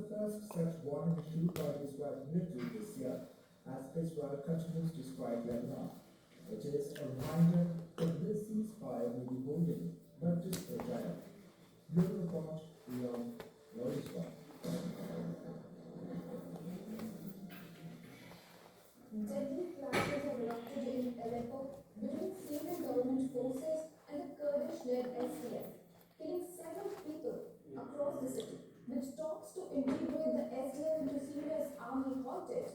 the first such warning issued by the Israel military this year, as Israel continues to strike Lebanon. It is a reminder that this ceasefire may be holding, not just fragile. Bureau report beyond Roswell. Deadly clashes have erupted in Aleppo between Syrian government forces and the Kurdish-led SDF, killing several people across the city. With talks to integrate the SDF into Syria's army halted,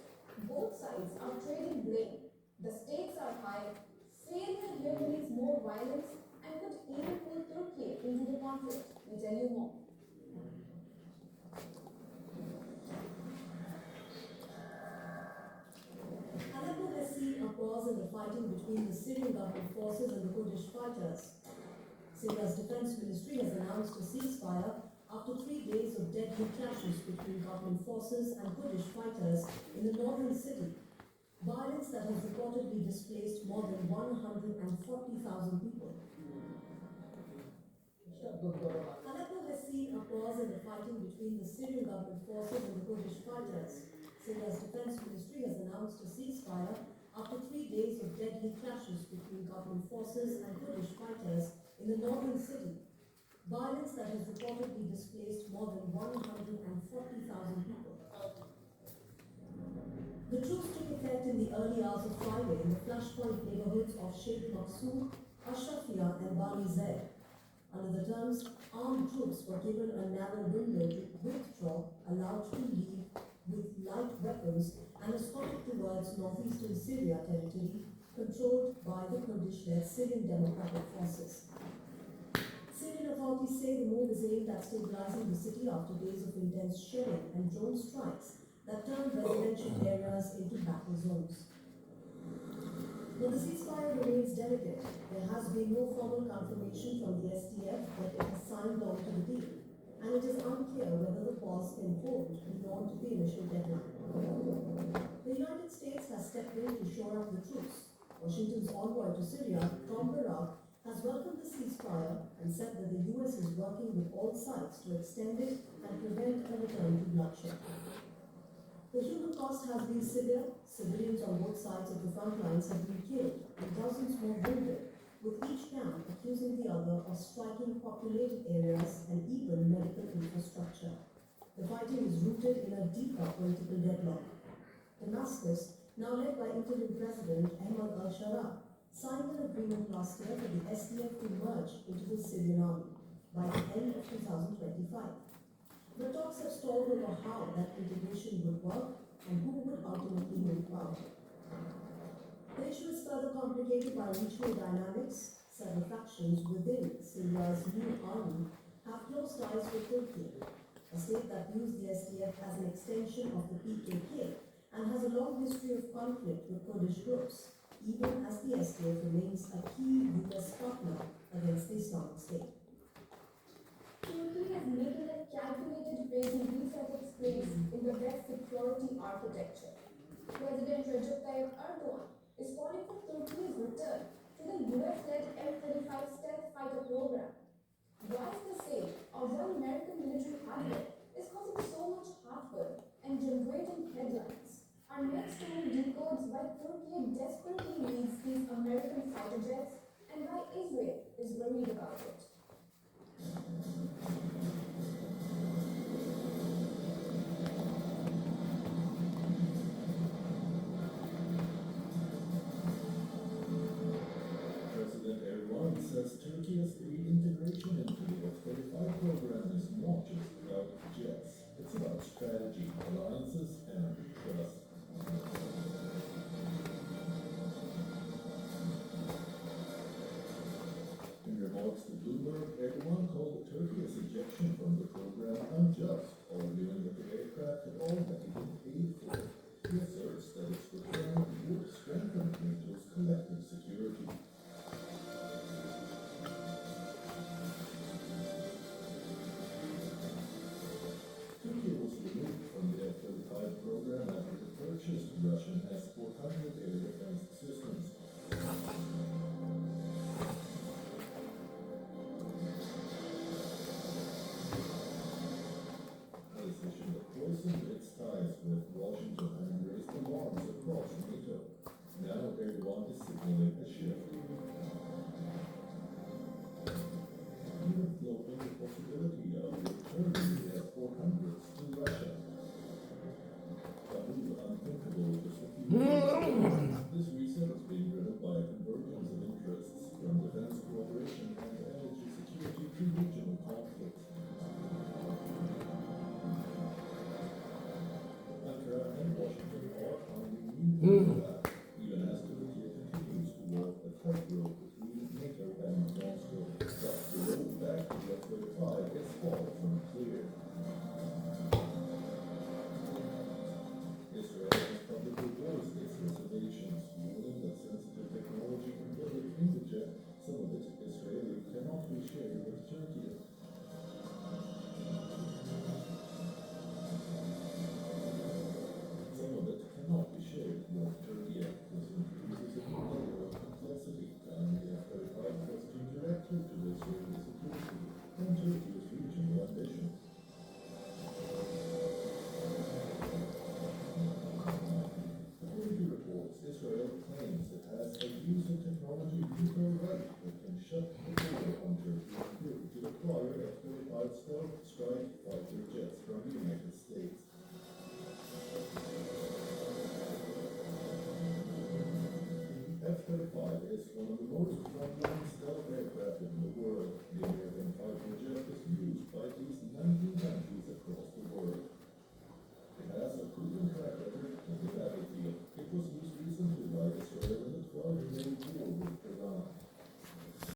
both sides are trading blame. The stakes are high. Syria here needs more violence and could even pull Turkey into the conflict. We tell you more. Aleppo has seen a pause in the fighting between the Syrian government forces and the Kurdish fighters. Syria's defense ministry has announced a ceasefire after 3 days of deadly clashes between government forces and Kurdish fighters in the northern city. Violence that has reportedly displaced more than 140,000 people. Aleppo has seen a pause in the fighting between the Syrian government forces and the Kurdish fighters. Syria's defense ministry has announced a ceasefire after 3 days of deadly clashes between government forces and Kurdish fighters in the northern city. Violence that has reportedly displaced more than 140,000 people. The truce took effect in the early hours of Friday in the flashpoint neighborhoods of Sheikh Maksoud, Ashrafia and Bali Zaid. Under the terms, armed troops were given a narrow window to withdraw, allowed to leave with light weapons and escorted towards northeastern Syria territory controlled by the Kurdish-led Syrian Democratic Forces. Syrian authorities say the move is aimed at stabilizing the city after days of intense shelling and drone strikes that turned residential areas into battle zones. But the ceasefire remains delicate. There has been no formal confirmation from the SDF that it has signed on to the deal, and it is unclear whether the pause can hold beyond the initial deadline. The United States has stepped in to shore up the truce. Washington's envoy to Syria, Tom Barak, has welcomed the ceasefire and said that the US is working with all sides to extend it and prevent a return to bloodshed. The human cost has been severe. Civilians on both sides of the front lines have been killed and dozens more wounded, with each camp accusing the other of striking populated areas and even medical infrastructure. The fighting is rooted in a deeper political deadlock. Damascus, now led by interim President Ahmad al-Sharaa, signed an agreement last year for the SDF to merge into the Syrian army by the end of 2025. The talks have stalled over how that integration would work and who would ultimately move power. The issue is further complicated by regional dynamics. Several factions within Syria's new army have close ties with Turkey, a state that views the SDF as an extension of the PKK and has a long history of conflict with Kurdish groups, even as the SDF remains a key US partner against the Islamic State. Turkey has making a calculated phase in reset its place in the West security architecture. President Recep Tayyip Erdogan is calling for Turkey's return to the US-led F-35 stealth fighter program. Why is the sale of one American military hardware is causing so much heartburn and generating headlines? Our next story decodes why Turkey desperately needs these American fighter jets and why Israel is worried about it. President Erdogan says Turkey's reintegration into the F-35 program is not just about jets. It's about strategy, alliances, and trust. In remarks to Bloomberg, Erdogan called Turkey's ejection from the program unjust, arguing that the aircraft had already been paid for. He asserts that its return would strengthen NATO's collective security. Turkey was removed from the F-35 program after it purchased Russian S-400 air defense systems. A decision that far from clear. Israel has publicly voiced its reservations, ruling that sensitive technology embedded in the jet, some of it Israeli, cannot be shared with Turkey. Some of it cannot be shared with Turkey. This introduces a new layer of complexity, tying the F-35 question directly to Israeli security and Turkey's regional ambition. According to reports, Israel claims it has a use of technology veto right that can shut the door on Turkey's bid to acquire F-35 stealth strike fighter jets from the United States. The F-35 is one of the most